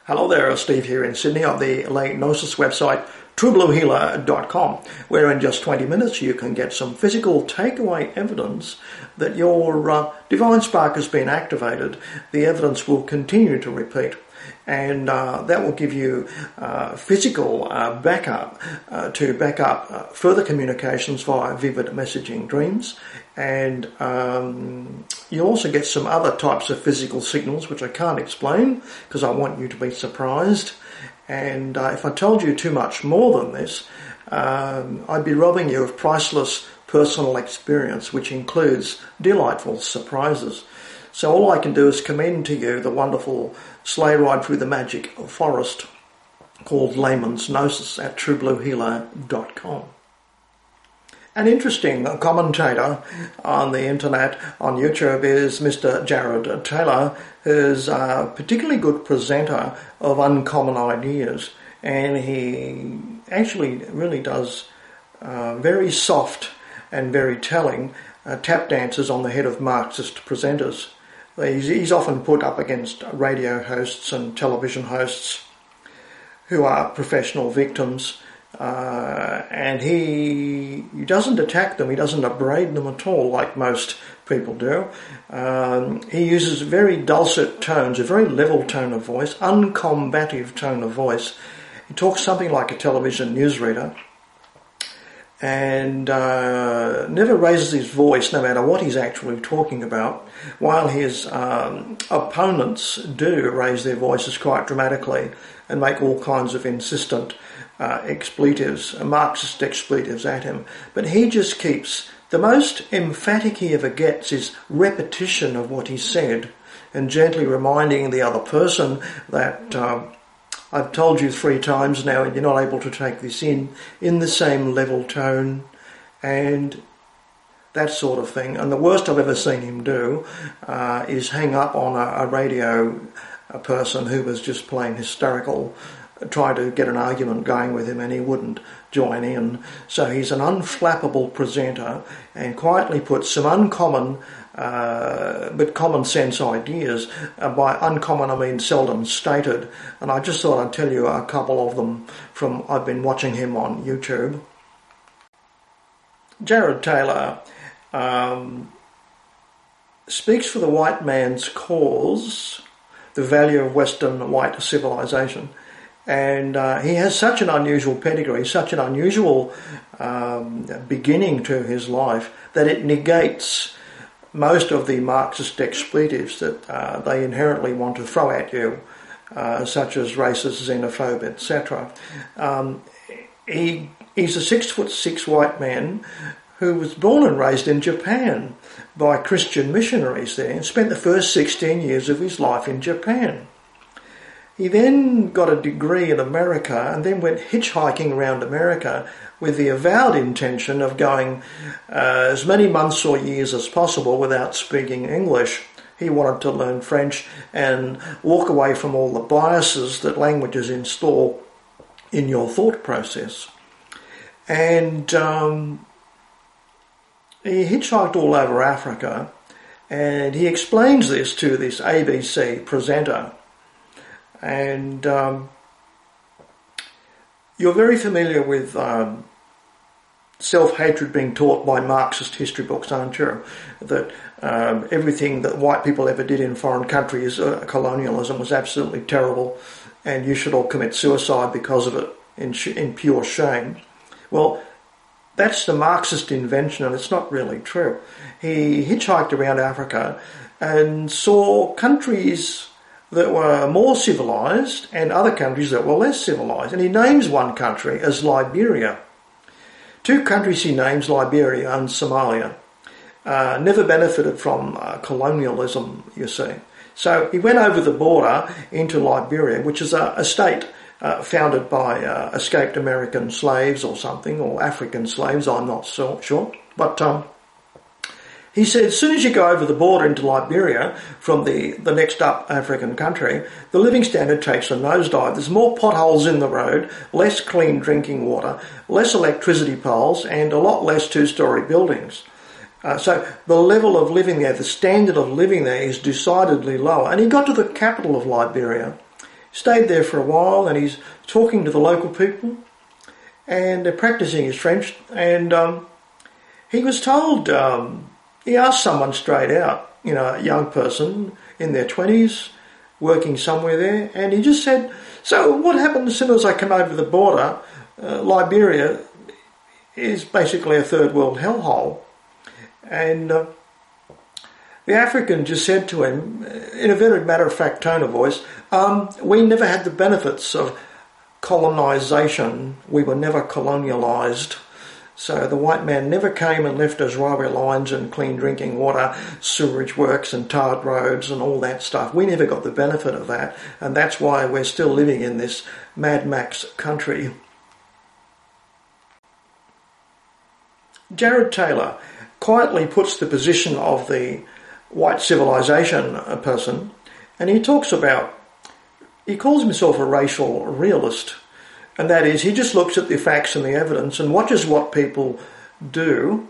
Hello there, Steve here in Sydney on the late Gnosis website, truebluehealer.com, where in just 20 minutes you can get some physical takeaway evidence that your divine spark has been activated. The evidence will continue to repeat, and that will give you physical backup to back up further communications via vivid messaging dreams. And you'll also get some other types of physical signals which I can't explain because I want you to be surprised. And if I told you too much more than this, I'd be robbing you of priceless personal experience, which includes delightful surprises. So all I can do is commend to you the wonderful sleigh ride through the magic forest called Layman's Gnosis at truebluehealer.com. An interesting commentator on the internet, on YouTube, is Mr. Jared Taylor, who's a particularly good presenter of uncommon ideas, and he actually really does very soft and very telling tap dances on the head of Marxist presenters. He's often put up against radio hosts and television hosts who are professional victims, and he doesn't attack them, he doesn't upbraid them at all like most people do. He uses very dulcet tones, a very level tone of voice, uncombative tone of voice. He talks something like a television newsreader, and never raises his voice no matter what he's actually talking about, while his opponents do raise their voices quite dramatically and make all kinds of insistent expletives, Marxist expletives at him. But he just keeps, the most emphatic he ever gets is repetition of what he said and gently reminding the other person that I've told you 3 times now and you're not able to take this in the same level tone and that sort of thing. And the worst I've ever seen him do is hang up on a radio person who was just playing hysterical, try to get an argument going with him and he wouldn't join in. So he's an unflappable presenter and quietly puts some uncommon but common sense ideas. By uncommon I mean seldom stated, and I just thought I'd tell you a couple of them from I've been watching him on YouTube. Jared Taylor speaks for the white man's cause, the value of Western white civilization. And he has such an unusual pedigree, such an unusual beginning to his life, that it negates most of the Marxist expletives that they inherently want to throw at you, such as racist, xenophobe, etc. He's a 6'6" white man who was born and raised in Japan by Christian missionaries there and spent the first 16 years of his life in Japan. He then got a degree in America and then went hitchhiking around America with the avowed intention of going as many months or years as possible without speaking English. He wanted to learn French and walk away from all the biases that languages install in your thought process. And he hitchhiked all over Africa, and he explains this to this ABC presenter. And you're very familiar with self-hatred being taught by Marxist history books, aren't you? That everything that white people ever did in foreign countries, colonialism, was absolutely terrible, and you should all commit suicide because of it in pure shame. Well, that's the Marxist invention, and it's not really true. He hitchhiked around Africa and saw countries that were more civilized and other countries that were less civilized. And he names one country as Liberia. 2 countries he names, Liberia and Somalia, never benefited from colonialism, you see. So he went over the border into Liberia, which is a state founded by escaped American slaves or something, or African slaves, I'm not so sure. But he said, as soon as you go over the border into Liberia from the next up African country, the living standard takes a nosedive. There's more potholes in the road, less clean drinking water, less electricity poles, and a lot less 2-story buildings. So the level of living there, the standard of living there is decidedly lower. And he got to the capital of Liberia, stayed there for a while, and he's talking to the local people, and they're practicing his French, and he was told, he asked someone straight out, a young person in their 20s, working somewhere there, and he just said, so what happened as soon as I come over the border? Liberia is basically a third world hellhole. And the African just said to him, in a very matter-of-fact tone of voice, we never had the benefits of colonisation. We were never colonialised. So the white man never came and left us railway lines and clean drinking water, sewerage works and tarred roads and all that stuff. We never got the benefit of that, and that's why we're still living in this Mad Max country. Jared Taylor quietly puts the position of the white civilization person, and he calls himself a racial realist. And that is, he just looks at the facts and the evidence and watches what people do,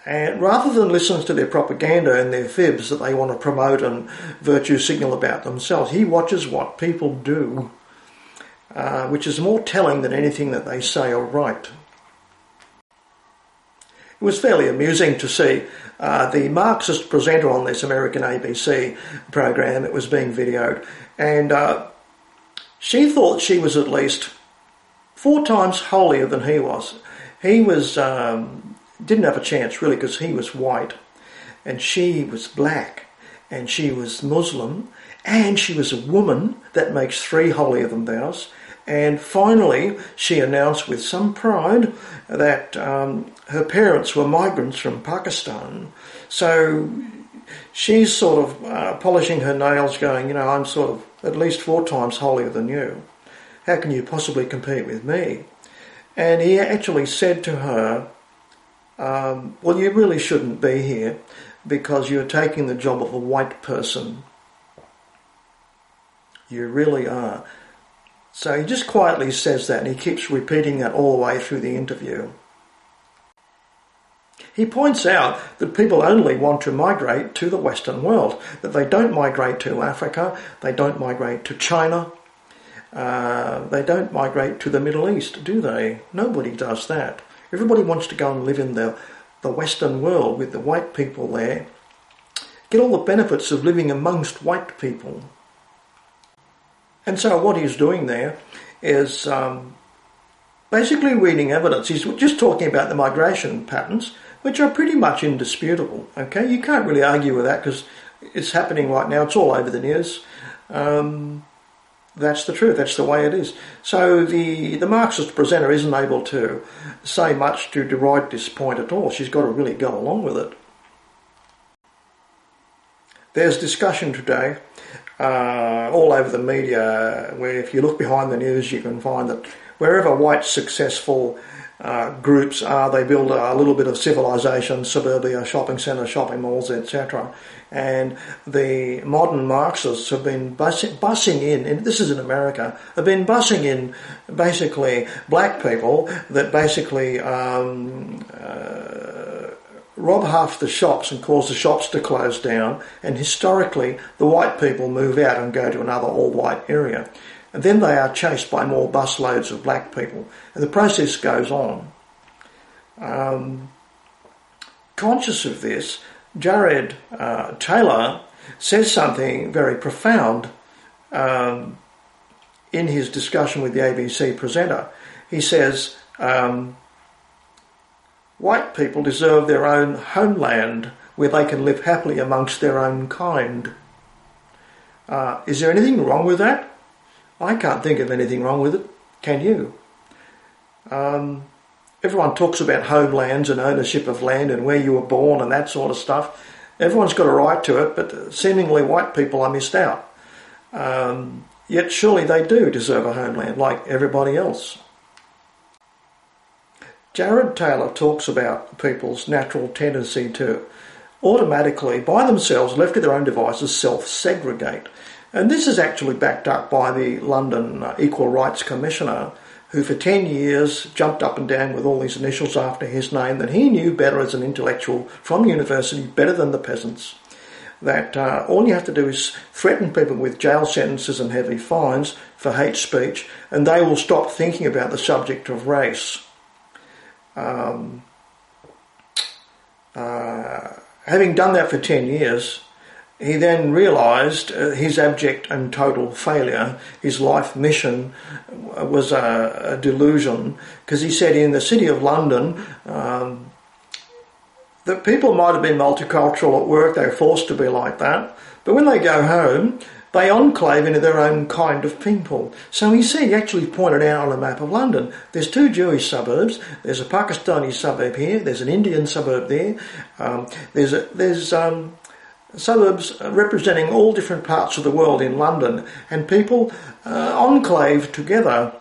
and rather than listens to their propaganda and their fibs that they want to promote and virtue signal about themselves, he watches what people do, which is more telling than anything that they say or write. It was fairly amusing to see the Marxist presenter on this American ABC program. It was being videoed, and she thought she was at least 4 times holier than he was. He was didn't have a chance really, because he was white, and she was black, and she was Muslim, and she was a woman. That makes 3 holier than thous. And finally, she announced with some pride that her parents were migrants from Pakistan. So she's sort of polishing her nails going, I'm sort of at least 4 times holier than you. How can you possibly compete with me? And he actually said to her, well, you really shouldn't be here because you're taking the job of a white person. You really are. So he just quietly says that, and he keeps repeating that all the way through the interview. He points out that people only want to migrate to the Western world, that they don't migrate to Africa, they don't migrate to China, they don't migrate to the Middle East, do they? Nobody does that. Everybody wants to go and live in the Western world with the white people there, get all the benefits of living amongst white people. And so what he's doing there is basically reading evidence. He's just talking about the migration patterns, which are pretty much indisputable. Okay, you can't really argue with that because it's happening right now. It's all over the news. That's the truth. That's the way it is. So the Marxist presenter isn't able to say much to deride this point at all. She's got to really go along with it. There's discussion today all over the media where if you look behind the news you can find that wherever white successful groups are, they build a little bit of civilization, suburbia, shopping centres, shopping malls, etc. And the modern Marxists have been bussing in, and this is in America, have been bussing in basically black people that basically rob half the shops and cause the shops to close down, and historically the white people move out and go to another all-white area. And then they are chased by more busloads of black people. And the process goes on. Conscious of this, Jared Taylor says something very profound in his discussion with the ABC presenter. He says, white people deserve their own homeland where they can live happily amongst their own kind. Is there anything wrong with that? I can't think of anything wrong with it. Can you? Everyone talks about homelands and ownership of land and where you were born and that sort of stuff. Everyone's got a right to it, but seemingly white people are missed out. Yet surely they do deserve a homeland like everybody else. Jared Taylor talks about people's natural tendency to automatically, by themselves, left to their own devices, self-segregate. And this is actually backed up by the London Equal Rights Commissioner, who for 10 years jumped up and down with all these initials after his name that he knew better as an intellectual from university, better than the peasants. that all you have to do is threaten people with jail sentences and heavy fines for hate speech, and they will stop thinking about the subject of race. Having done that for 10 years, he then realised his abject and total failure. His life mission was a delusion, because he said in the City of London that people might have been multicultural at work, they were forced to be like that, but when they go home, they enclave into their own kind of people. So he actually pointed out on a map of London, there's 2 Jewish suburbs, there's a Pakistani suburb here, there's an Indian suburb there, there's suburbs representing all different parts of the world in London, and people enclave together,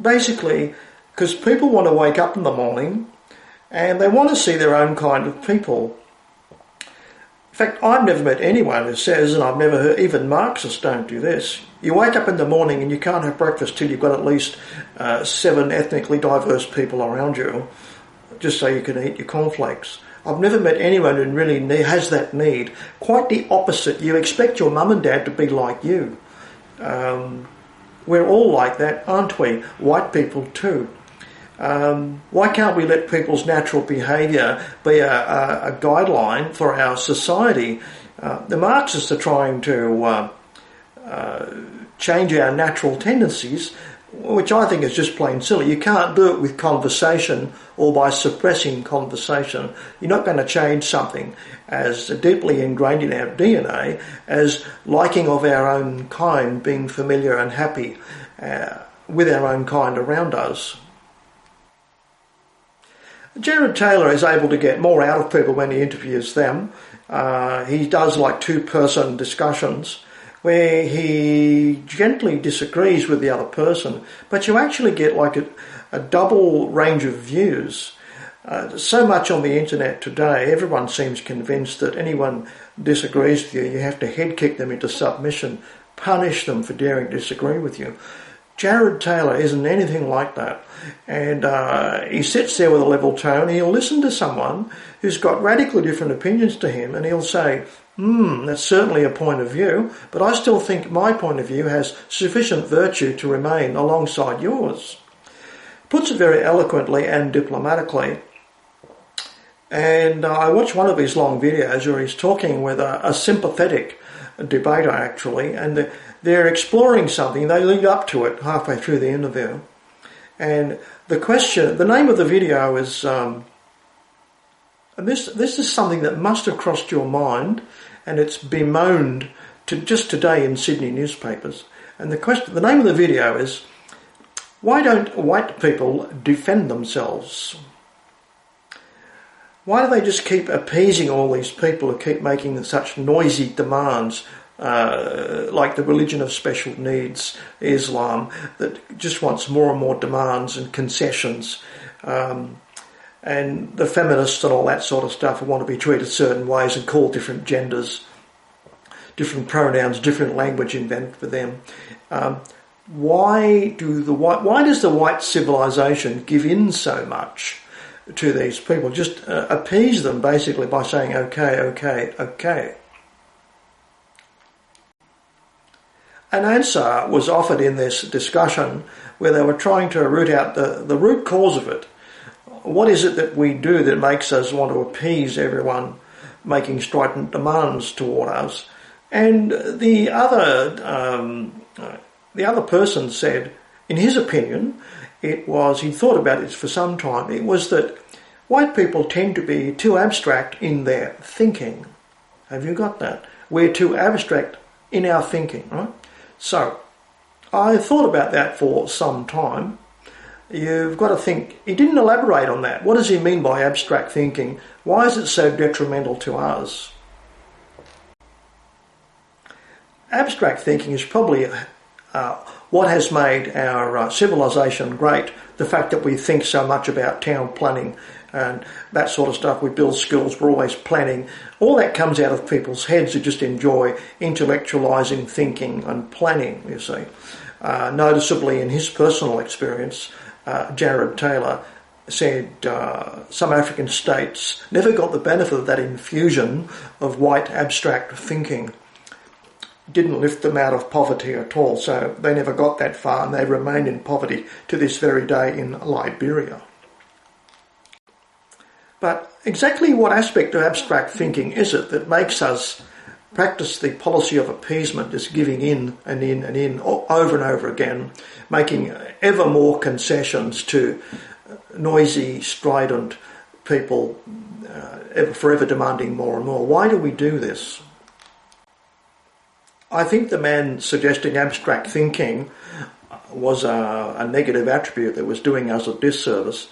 basically because people want to wake up in the morning and they want to see their own kind of people. In fact, I've never met anyone who says, and I've never heard, even Marxists don't do this, you wake up in the morning and you can't have breakfast till you've got at least 7 ethnically diverse people around you, just so you can eat your cornflakes. I've never met anyone who really has that need. Quite the opposite. You expect your mum and dad to be like you. We're all like that, aren't we? White people too. Why can't we let people's natural behaviour be a guideline for our society? The Marxists are trying to change our natural tendencies, which I think is just plain silly. You can't do it with conversation or by suppressing conversation. You're not going to change something as deeply ingrained in our DNA as liking of our own kind, being familiar and happy with our own kind around us. Jared Taylor is able to get more out of people when he interviews them. He does like 2-person discussions where he gently disagrees with the other person, but you actually get like a double range of views. So much on the internet today, everyone seems convinced that anyone disagrees with you, you have to head kick them into submission, punish them for daring to disagree with you. Jared Taylor isn't anything like that, and he sits there with a level tone. He'll listen to someone who's got radically different opinions to him, and he'll say, that's certainly a point of view, but I still think my point of view has sufficient virtue to remain alongside yours. Puts it very eloquently and diplomatically. And I watched one of his long videos where he's talking with a sympathetic debater, actually, and they're exploring something. They lead up to it halfway through the interview. And the name of the video is, and this is something that must have crossed your mind, and it's bemoaned just today in Sydney newspapers. And the name of the video is, why don't white people defend themselves? Why do they just keep appeasing all these people who keep making such noisy demands, like the religion of special needs, Islam, that just wants more and more demands and concessions, and the feminists and all that sort of stuff who want to be treated certain ways and called different genders, different pronouns, different language invented for them. Why does the white civilization give in so much to these people? Just appease them basically by saying okay, okay, okay. An answer was offered in this discussion where they were trying to root out the root cause of it. What is it that we do that makes us want to appease everyone making strident demands toward us? And the other person said, in his opinion, he'd thought about it for some time, it was that white people tend to be too abstract in their thinking. Have you got that? We're too abstract in our thinking, right? So, I thought about that for some time. You've got to think, he didn't elaborate on that. What does he mean by abstract thinking? Why is it so detrimental to us? Abstract thinking is probably what has made our civilization great. The fact that we think so much about town planning and that sort of stuff. We build schools, we're always planning. All that comes out of people's heads who just enjoy intellectualising, thinking and planning, you see. Noticeably in his personal experience, Jared Taylor said some African states never got the benefit of that infusion of white abstract thinking. Didn't lift them out of poverty at all, so they never got that far, and they remained in poverty to this very day in Liberia. But exactly what aspect of abstract thinking is it that makes us practice the policy of appeasement, just giving in and in and in over and over again, making ever more concessions to noisy, strident people, forever demanding more and more? Why do we do this? I think the man suggesting abstract thinking was a negative attribute that was doing us a disservice.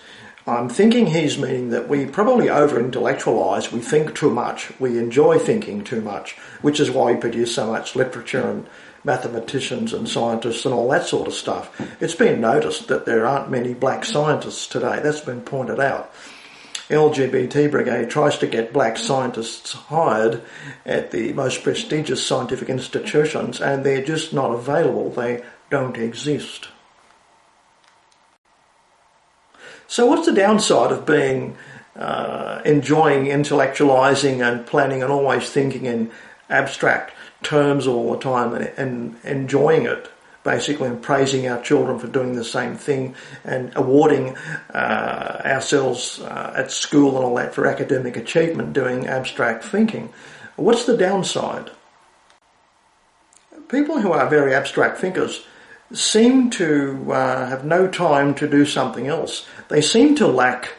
I'm thinking he's meaning that we probably over-intellectualise, we think too much, we enjoy thinking too much, which is why we produce so much literature and mathematicians and scientists and all that sort of stuff. It's been noticed that there aren't many black scientists today. That's been pointed out. LGBT Brigade tries to get black scientists hired at the most prestigious scientific institutions, and they're just not available. They don't exist. So what's the downside of being enjoying intellectualising and planning and always thinking in abstract terms all the time and enjoying it, basically, and praising our children for doing the same thing and awarding ourselves at school and all that for academic achievement, doing abstract thinking? What's the downside? People who are very abstract thinkers seem to have no time to do something else. They seem to lack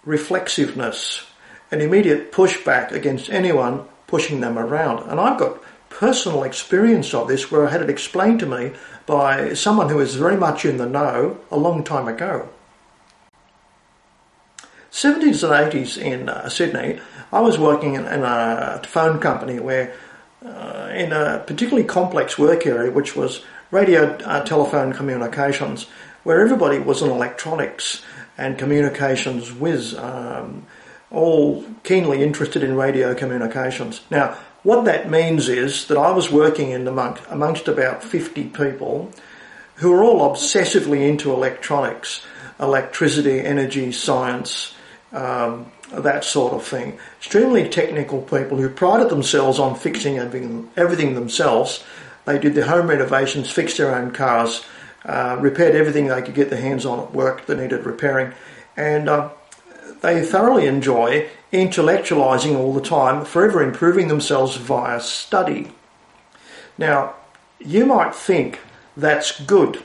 reflexiveness and immediate pushback against anyone pushing them around. And I've got personal experience of this where I had it explained to me by someone who is very much in the know a long time ago. 70s and 80s in Sydney, I was working in a phone company where in a particularly complex work area, which was radio telephone communications, where everybody was in electronics and communications whiz, all keenly interested in radio communications. Now, what that means is that I was working in amongst about 50 people who were all obsessively into electronics, electricity, energy, science, that sort of thing. Extremely technical people who prided themselves on fixing everything themselves. They did their home renovations, fixed their own cars, repaired everything they could get their hands on at work that needed repairing, and they thoroughly enjoy intellectualising all the time, forever improving themselves via study. Now, you might think that's good.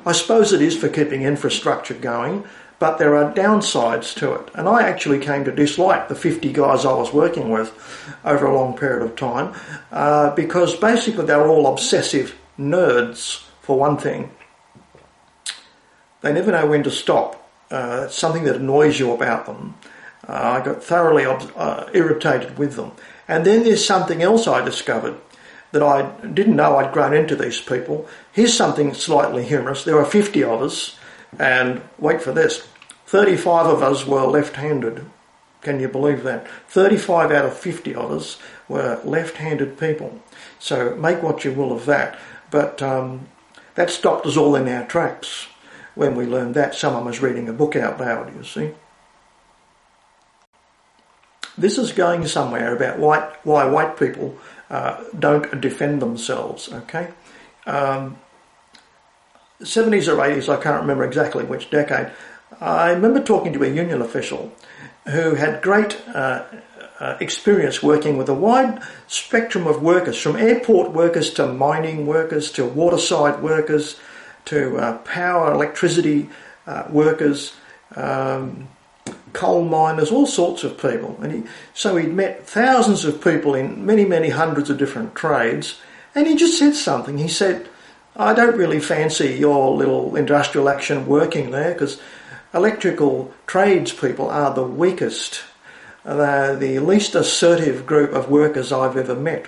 I suppose it is for keeping infrastructure going, but there are downsides to it. And I actually came to dislike the 50 guys I was working with over a long period of time because basically they were all obsessive nerds, for one thing. They never know when to stop. It's something that annoys you about them. I got thoroughly irritated with them. And then there's something else I discovered that I didn't know I'd grown into these people. Here's something slightly humorous. There were 50 of us, and wait for this, 35 of us were left-handed. Can you believe that? 35 out of 50 of us were left-handed people. So make what you will of that. But that stopped us all in our tracks when we learned that. Someone was reading a book out loud, you see. This is going somewhere about why white people don't defend themselves, okay? 70s or 80s, I can't remember exactly which decade. I remember talking to a union official who had great experience working with a wide spectrum of workers, from airport workers to mining workers to waterside workers to power, electricity workers, coal miners, all sorts of people. And so he'd met thousands of people in many, many hundreds of different trades, and he just said something. He said, I don't really fancy your little industrial action working there because electrical tradespeople are the weakest. They're the least assertive group of workers I've ever met.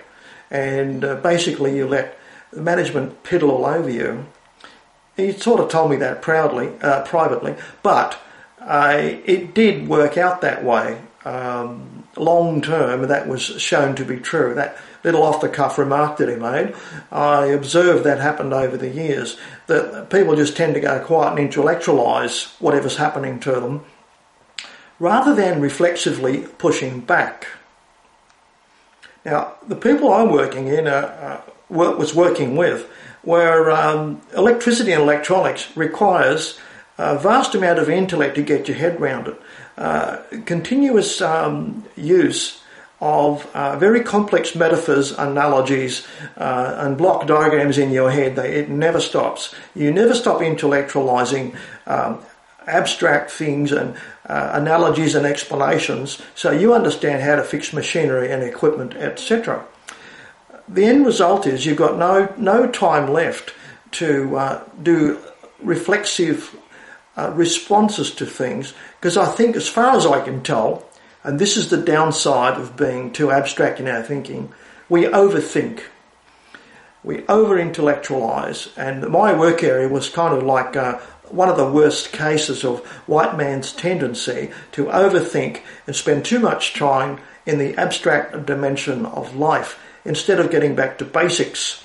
And basically you let the management piddle all over you. He sort of told me that privately, but it did work out that way. Long term, that was shown to be true. That little off-the-cuff remark that he made. I observed that happened over the years, that people just tend to go quiet and intellectualise whatever's happening to them, rather than reflexively pushing back. Now, the people I'm working in, was working with, where electricity and electronics requires a vast amount of intellect to get your head round it. Continuous use of very complex metaphors, analogies, and block diagrams in your head. It never stops. You never stop intellectualising abstract things and analogies and explanations, so you understand how to fix machinery and equipment, etc. The end result is you've got no time left to do reflexive responses to things, because I think, as far as I can tell, and this is the downside of being too abstract in our thinking, we overthink. We over-intellectualise, and my work area was kind of like one of the worst cases of white man's tendency to overthink and spend too much time in the abstract dimension of life instead of getting back to basics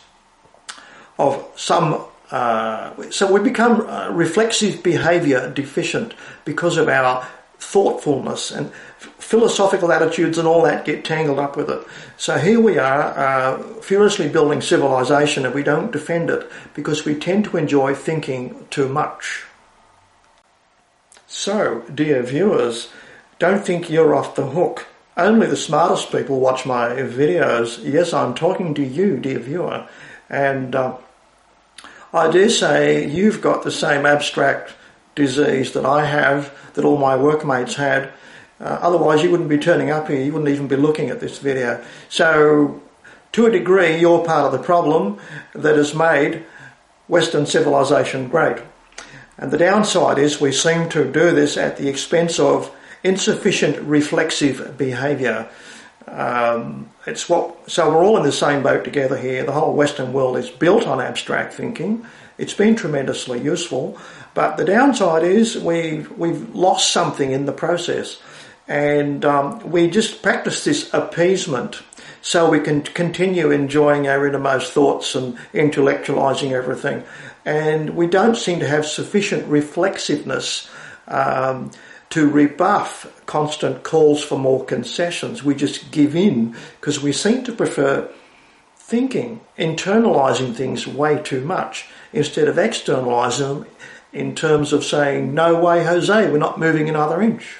of some. So we become reflexive behaviour deficient because of our thoughtfulness, and philosophical attitudes and all that get tangled up with it. So here we are, furiously building civilization, and we don't defend it because we tend to enjoy thinking too much. So, dear viewers, don't think you're off the hook. Only the smartest people watch my videos. Yes, I'm talking to you, dear viewer, and I dare say you've got the same abstract disease that I have, that all my workmates had. Otherwise you wouldn't be turning up here, you wouldn't even be looking at this video. So, to a degree, you're part of the problem that has made Western civilization great. And the downside is we seem to do this at the expense of insufficient reflexive behaviour. So we're all in the same boat together here. The whole Western world is built on abstract thinking. It's been tremendously useful, but the downside is we've lost something in the process, and we just practice this appeasement so we can continue enjoying our innermost thoughts and intellectualising everything, and we don't seem to have sufficient reflexiveness to rebuff constant calls for more concessions. We just give in because we seem to prefer thinking, internalising things way too much instead of externalising them in terms of saying, no way, Jose, we're not moving another inch.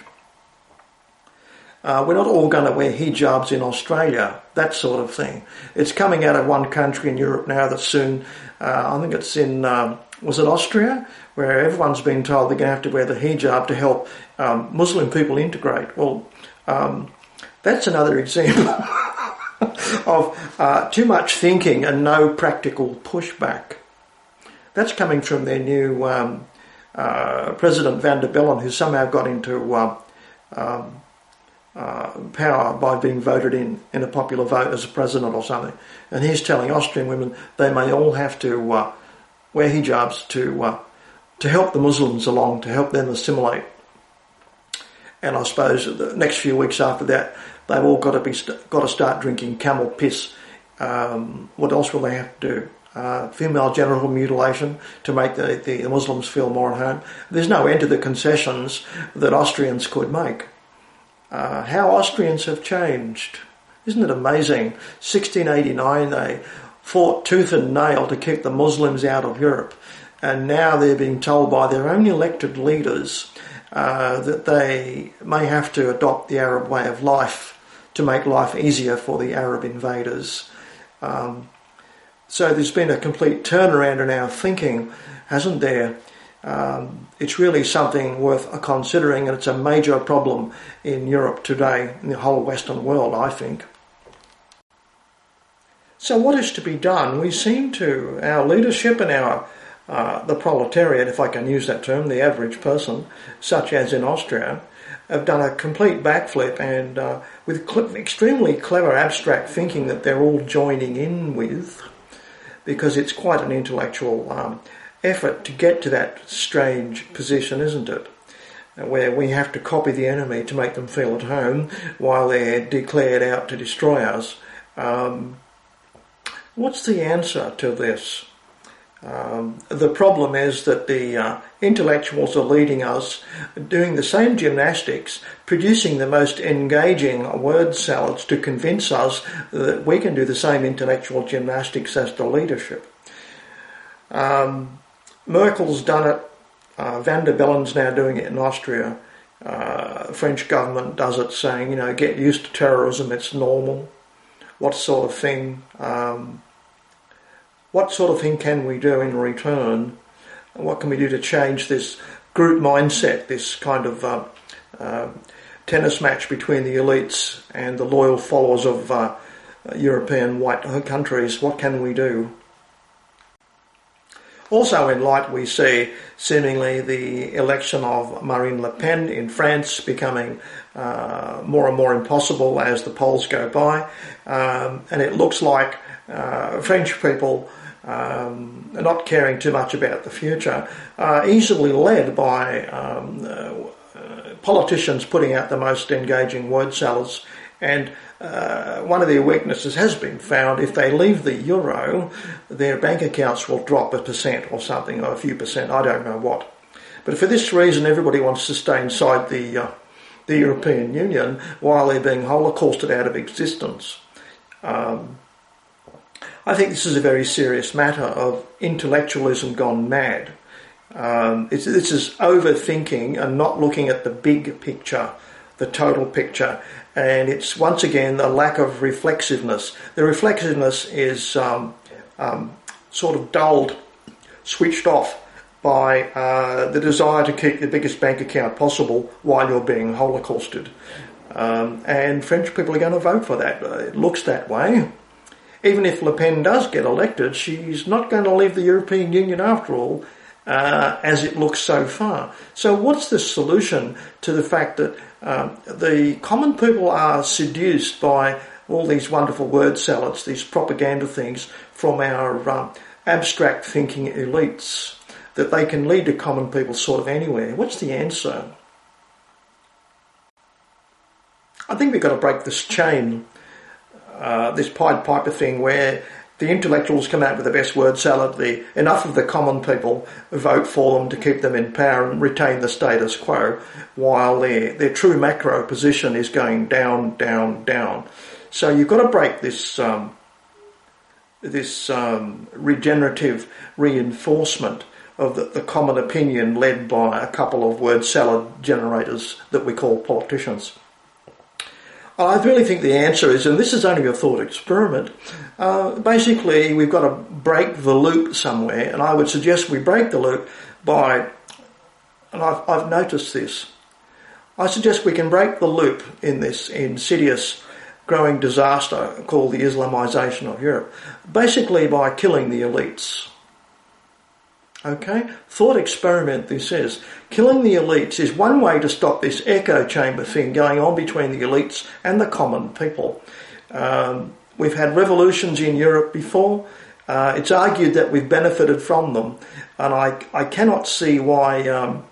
We're not all going to wear hijabs in Australia, that sort of thing. It's coming out of one country in Europe now that soon, I think it's in, was it Austria, where everyone's been told they're going to have to wear the hijab to help Muslim people integrate. Well, that's another example of too much thinking and no practical pushback. That's coming from their new President Van der Bellen, who somehow got into power by being voted in a popular vote as a president or something. And he's telling Austrian women they may all have to wear hijabs to help the Muslims along, to help them assimilate. And I suppose the next few weeks after that, they've all got to start drinking camel piss. What else will they have to do? Female genital mutilation to make the Muslims feel more at home. There's no end to the concessions that Austrians could make. How Austrians have changed. Isn't it amazing? 1689 they fought tooth and nail to keep the Muslims out of Europe, and now they're being told by their own elected leaders that they may have to adopt the Arab way of life to make life easier for the Arab invaders. So there's been a complete turnaround in our thinking, hasn't there? It's really something worth considering, and it's a major problem in Europe today, in the whole Western world, I think. So what is to be done? We seem to, our leadership and the proletariat, if I can use that term, the average person, such as in Austria, have done a complete backflip, and with extremely clever abstract thinking that they're all joining in with, because it's quite an intellectual effort to get to that strange position, isn't it? Where we have to copy the enemy to make them feel at home while they're declared out to destroy us. What's the answer to this? The problem is that the intellectuals are leading us, doing the same gymnastics, producing the most engaging word salads to convince us that we can do the same intellectual gymnastics as the leadership. Merkel's done it. Van der Bellen's now doing it in Austria. French government does it, saying, get used to terrorism, it's normal. What sort of thing can we do in return? What can we do to change this group mindset, this kind of tennis match between the elites and the loyal followers of European white countries? What can we do? Also in light, we see seemingly the election of Marine Le Pen in France becoming more and more impossible as the polls go by. And it looks like French people are not caring too much about the future, easily led by politicians putting out the most engaging word salads. And one of their weaknesses has been found: if they leave the euro, their bank accounts will drop 1% or something, or a few percent, I don't know what. But for this reason, everybody wants to stay inside the European Union while they're being holocausted out of existence. I think this is a very serious matter of intellectualism gone mad. This is overthinking and not looking at the big picture, the total picture. And it's once again the lack of reflexiveness. The reflexiveness is sort of dulled, switched off by the desire to keep the biggest bank account possible while you're being holocausted. And French people are going to vote for that. It looks that way. Even if Le Pen does get elected, she's not going to leave the European Union after all, as it looks so far. So what's the solution to the fact that the common people are seduced by all these wonderful word salads, these propaganda things from our abstract thinking elites, that they can lead to common people sort of anywhere? What's the answer? I think we've got to break this chain, this Pied Piper thing where the intellectuals come out with the best word salad, enough of the common people vote for them to keep them in power and retain the status quo, while their true macro position is going down, down, down. So you've got to break this regenerative reinforcement of the common opinion led by a couple of word salad generators that we call politicians. I really think the answer is, and this is only a thought experiment, basically we've got to break the loop somewhere, and I would suggest we break the loop by, and I've noticed this, I suggest we can break the loop in this insidious growing disaster called the Islamisation of Europe, basically by killing the elites. Okay? Thought experiment this is. Killing the elites is one way to stop this echo chamber thing going on between the elites and the common people. We've had revolutions in Europe before. It's argued that we've benefited from them, and I cannot see why.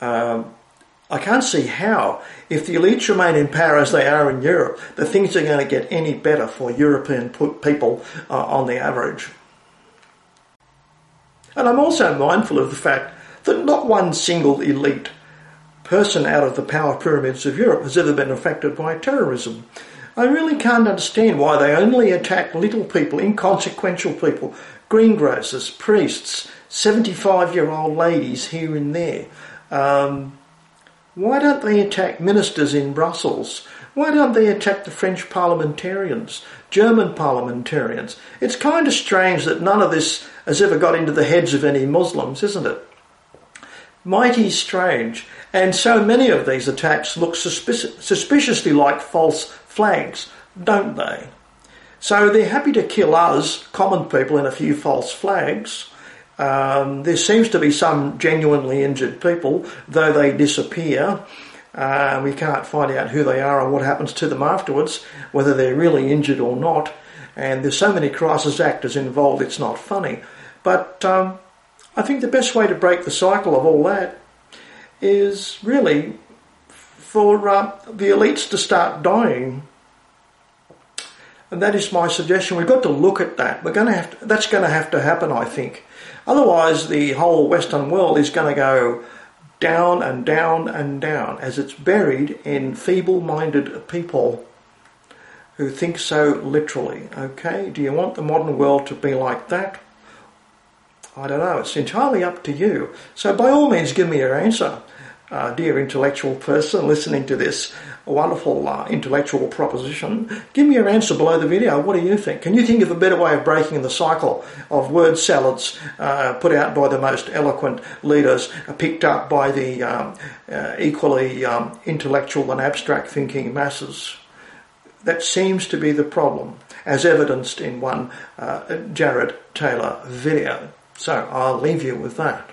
I can't see how, if the elites remain in power as they are in Europe, that things are going to get any better for European people on the average. And I'm also mindful of the fact that not one single elite person out of the power pyramids of Europe has ever been affected by terrorism. I really can't understand why they only attack little people, inconsequential people, greengrocers, priests, 75-year-old ladies here and there. Why don't they attack ministers in Brussels? Why don't they attack the French parliamentarians, German parliamentarians? It's kind of strange that none of this has ever got into the heads of any Muslims, isn't it? Mighty strange. And so many of these attacks look suspiciously like false flags, don't they? So they're happy to kill us, common people, in a few false flags. There seems to be some genuinely injured people, though they disappear. We can't find out who they are or what happens to them afterwards, whether they're really injured or not. And there's so many crisis actors involved, it's not funny. But I think the best way to break the cycle of all that is really for the elites to start dying. And that is my suggestion. We've got to look at that. That's going to have to happen, I think. Otherwise, the whole Western world is going to go down and down and down as it's buried in feeble-minded people who think so literally. Okay, do you want the modern world to be like that? I don't know. It's entirely up to you. So by all means, give me your answer, dear intellectual person listening to this wonderful intellectual proposition. Give me your answer below the video. What do you think? Can you think of a better way of breaking the cycle of word salads put out by the most eloquent leaders, picked up by the equally intellectual and abstract thinking masses? That seems to be the problem, as evidenced in one Jared Taylor video. So I'll leave you with that.